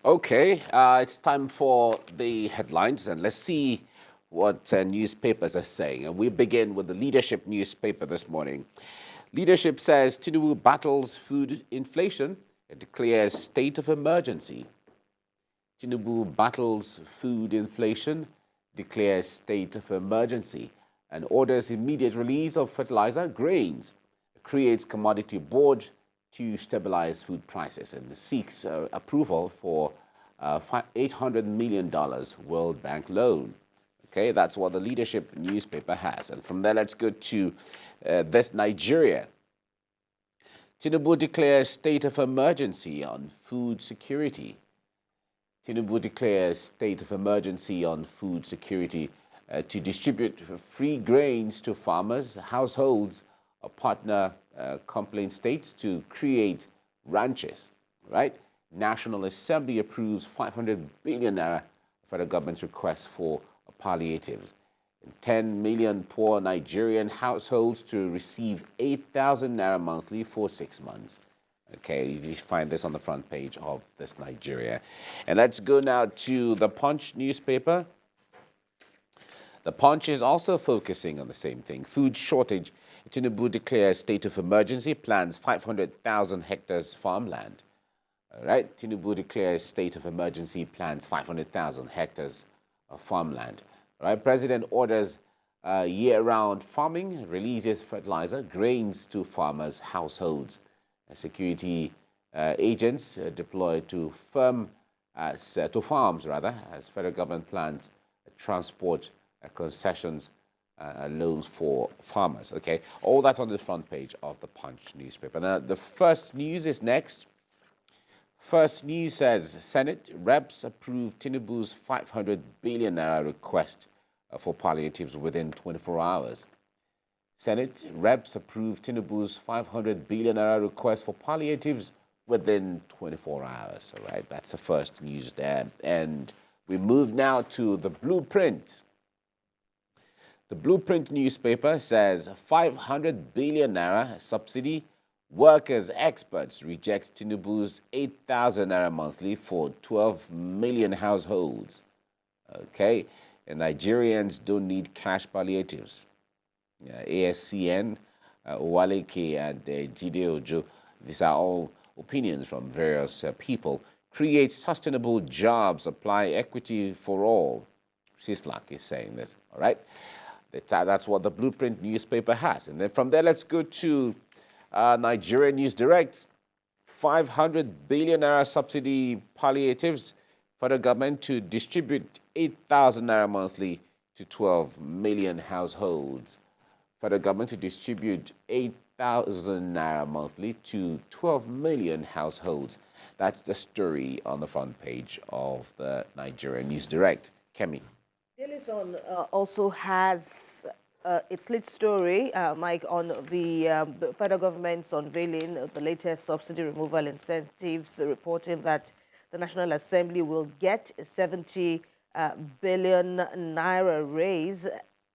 Okay, it's time for the headlines, and let's see what newspapers are saying. And we begin with the Leadership newspaper this morning. Leadership says Tinubu battles food inflation and declares state of emergency. Tinubu battles food inflation, declares state of emergency, and orders immediate release of fertilizer, grains, creates commodity board to stabilize food prices, and seeks approval for $800 million World Bank loan. Okay, that's what the Leadership newspaper has. And from there, let's go to this Nigeria. Tinubu declares state of emergency on food security. Tinubu declares state of emergency on food security to distribute free grains to farmers, households, partner complaint states to create ranches, right? National Assembly approves 500 billion naira federal government's request for palliatives. 10 million poor Nigerian households to receive 8,000 naira monthly for 6 months. Okay, you find this on the front page of this Nigeria. And let's go now to the Punch newspaper. The Punch is also focusing on the same thing. Food shortage. Tinubu declares state of emergency, plans 500,000 hectares farmland. All right, Tinubu declares state of emergency, plans 500,000 hectares of farmland. All right, President orders year-round farming, releases fertilizer, grains to farmers, households. Security agents deployed to farms as federal government plans transport concessions loans for farmers. Okay, all that on the front page of the Punch newspaper. Now, the First News is next. First News says Senate reps approve Tinubu's 500 billion naira request for palliatives within 24 hours. Senate reps approve Tinubu's 500 billion naira request for palliatives within 24 hours. All right, that's the First News there. And we move now to the Blueprint. The Blueprint newspaper says 500 billion naira subsidy. Workers experts reject Tinubu's 8,000 naira monthly for 12 million households. Okay, and Nigerians don't need cash palliatives. ASCN, Owaleke, and Jide Ojo, these are all opinions from various people. Create sustainable jobs, apply equity for all. Sislak is saying this, all right? That's what the Blueprint newspaper has. And then from there, let's go to Nigeria News Direct. 500 billion naira subsidy palliatives for the government to distribute 8,000 naira monthly to 12 million households. For the government to distribute 8,000 naira monthly to 12 million households. That's the story on the front page of the Nigeria News Direct. Kemi. Daily Sun also has its lead story, Mike, on the federal government's unveiling the latest subsidy removal incentives, reporting that the National Assembly will get 70 billion naira raise,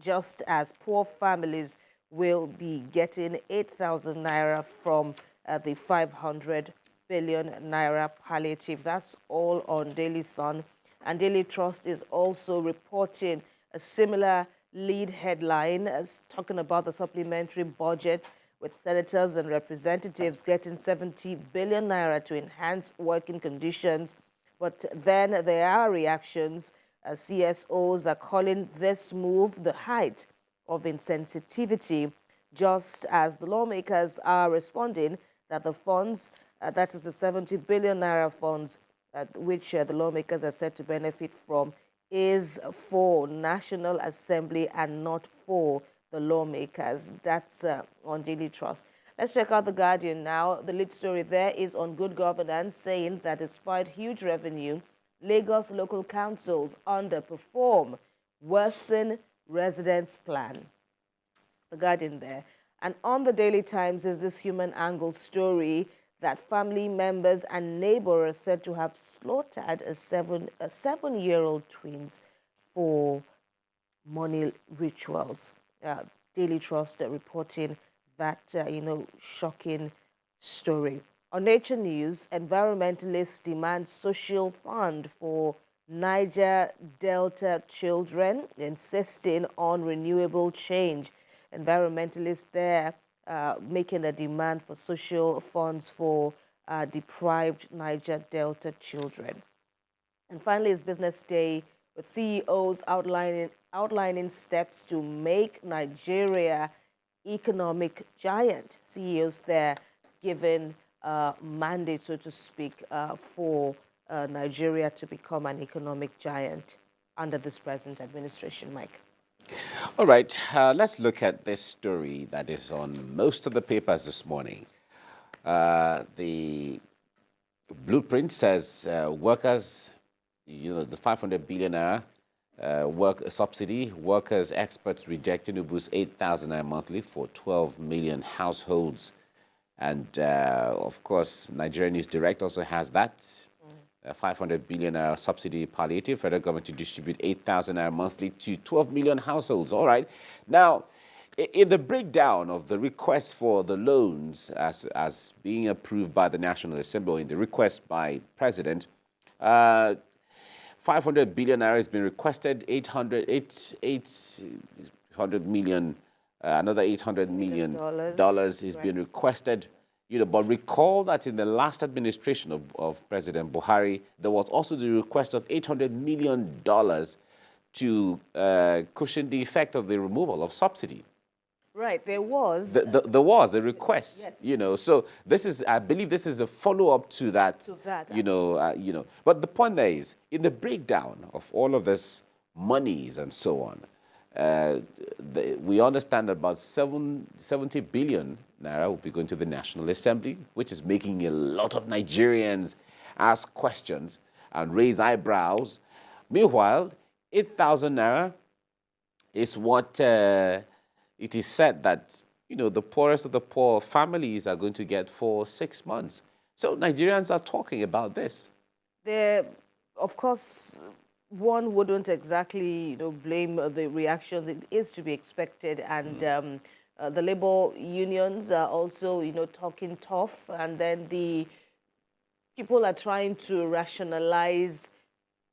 just as poor families will be getting 8,000 naira from the 500 billion naira palliative. That's all on Daily Sun. And Daily Trust is also reporting a similar lead headline as talking about the supplementary budget, with senators and representatives getting 70 billion naira to enhance working conditions. But then there are reactions. CSOs are calling this move the height of insensitivity, just as the lawmakers are responding that the funds, that is the 70 billion naira funds, which the lawmakers are said to benefit from, is for National Assembly and not for the lawmakers. That's on Daily Trust. Let's check out The Guardian now. The lead story there is on good governance, saying that despite huge revenue, Lagos local councils underperform, worsen residents' plan. The Guardian there. And on the Daily Times is this human angle story that family members and neighbors are said to have slaughtered a seven-year-old twins for money rituals. Daily Trust reporting that, shocking story. On Nature News, environmentalists demand social fund for Niger Delta children, insisting on renewable change. Environmentalists there making a demand for social funds for deprived Niger Delta children. And finally, it's Business Day with CEOs outlining steps to make Nigeria economic giant. CEOs there given mandate, so to speak, for Nigeria to become an economic giant under this present administration, Mike. All right, let's look at this story that is on most of the papers this morning. The blueprint says workers, the 500 billion work subsidy, workers, experts rejecting Tinubu's 8,000 monthly for 12 million households. And of course, Nigerian News Direct also has that. 500 billion subsidy palliative, federal government to distribute 8,000 monthly to 12 million households. All right. Now, in the breakdown of the request for the loans as being approved by the National Assembly, in the request by President, 500 billion has been requested, 800 million, another $800 million is being requested. But recall that in the last administration of President Buhari, there was also the request of $800 million to cushion the effect of the removal of subsidy. Right, there was. There was a request, yes. So this is, I believe this is a follow-up to that, But the point there is, in the breakdown of all of this monies and so on, we understand that about 70 billion naira will be going to the National Assembly, which is making a lot of Nigerians ask questions and raise eyebrows. Meanwhile, 8,000 naira is what it is said that, the poorest of the poor families are going to get for 6 months. So Nigerians are talking about this. Of course, one wouldn't exactly, blame the reactions. It is to be expected, and the labor unions are also, talking tough, and then the people are trying to rationalize.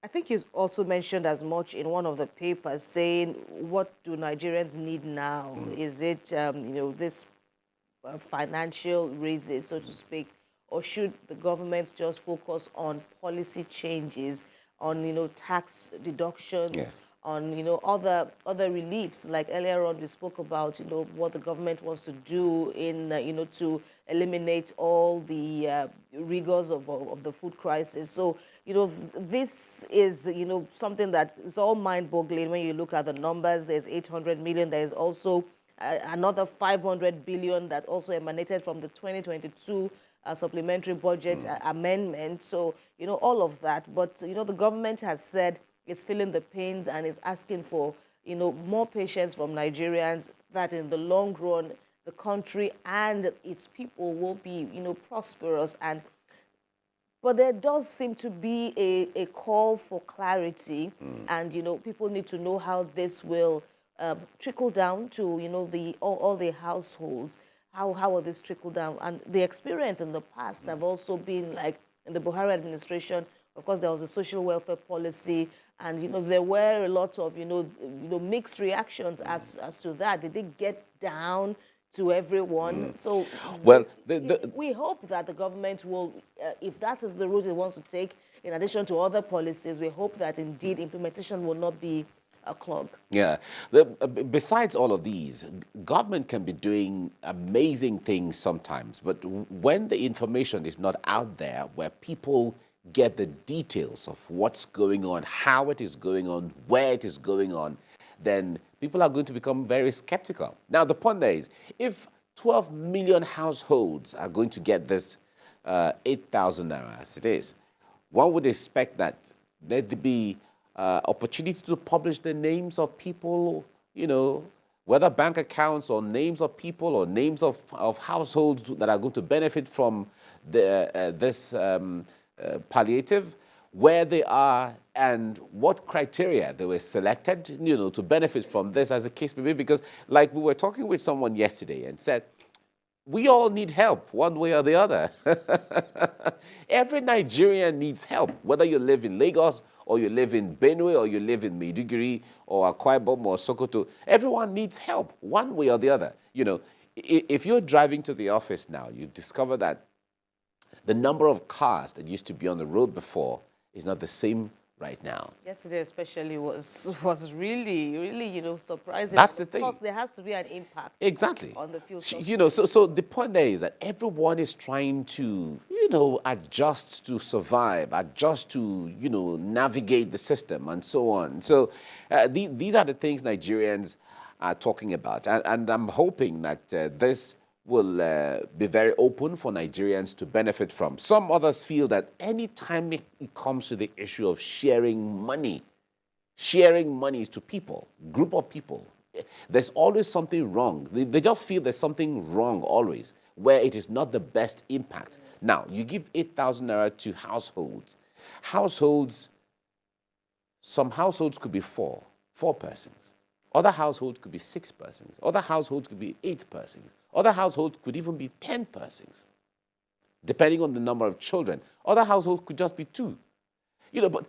I think you also mentioned as much in one of the papers, saying, what do Nigerians need now? Is it, this financial raises, so to speak, or should the government just focus on policy changes, on, tax deductions, yes, on, other reliefs? Like earlier on, we spoke about, what the government wants to do in, to eliminate all the rigors of the food crisis. So, this is, something that is all mind-boggling when you look at the numbers. There's 800 million. There's also another 500 billion that also emanated from the 2022 supplementary budget amendment. So, all of that. But, the government has said it's feeling the pains and is asking for, more patience from Nigerians, that in the long run, the country and its people will be, prosperous. But there does seem to be a call for clarity, and, people need to know how this will trickle down to, all the households. How will this trickle down? And the experience in the past have also been like in the Buhari administration. Of course, there was a social welfare policy, and there were a lot of mixed reactions as to that. Did it get down to everyone? So well, we hope that the government will, if that is the route it wants to take, in addition to other policies, we hope that indeed implementation will not be a clog. Yeah. Besides all of these, government can be doing amazing things sometimes, but when the information is not out there where people get the details of what's going on, how it is going on, where it is going on, then people are going to become very skeptical. Now, the point there is, if 12 million households are going to get this 8,000 naira as it is, one would expect that there'd be opportunity to publish the names of people, whether bank accounts or names of people or names of households that are going to benefit from this palliative, where they are and what criteria they were selected, to benefit from this, as a case may be. Because like we were talking with someone yesterday and said, we all need help one way or the other. Every Nigerian needs help, whether you live in Lagos or you live in Benue or you live in Maiduguri or Akwa Ibom or Sokoto. Everyone needs help one way or the other. You know, if you're driving to the office now, you discover that the number of cars that used to be on the road before is not the same right now. Yesterday especially was really, surprising. That's the thing. Because there has to be an impact. Exactly. On the fuel So the point there is that everyone is trying to, adjust to survive, adjust to, navigate the system and so on. So these are the things Nigerians are talking about. And I'm hoping that this will be very open for Nigerians to benefit from. Some others feel that any time it comes to the issue of sharing money to people, group of people, there's always something wrong. They just feel there's something wrong always, where it is not the best impact. Now, you give 8,000 naira to households. Some households could be four persons. Other households could be 6 persons. Other households could be 8 persons. Other households could even be 10 persons, depending on the number of children. Other households could just be 2. But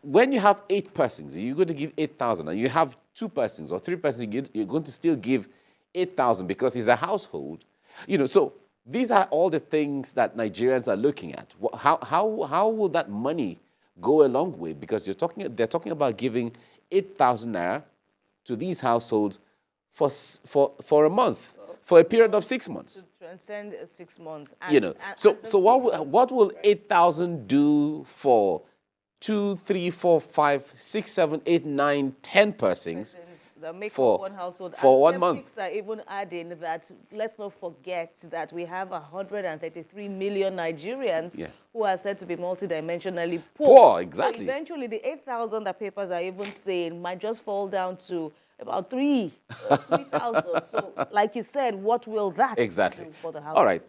when you have 8 persons, you're going to give 8,000, and you have 2 persons or 3 persons, you're going to still give 8,000 because it's a household. So these are all the things that Nigerians are looking at. How will that money go a long way? Because they're talking about giving 8,000 naira to these households for a month, for a period of 6 months. To transcend 6 months. So what will 8,000 do for 2, 3, 4, 5, 6, 7, 8, 9, 10 persons for one household? For 1 month. Are even adding that, let's not forget that we have 133 million Nigerians who are said to be multidimensionally poor. Exactly. So eventually, the 8,000 that papers are even saying might just fall down to about 3,000. So, like you said, what will that do for the household? All right.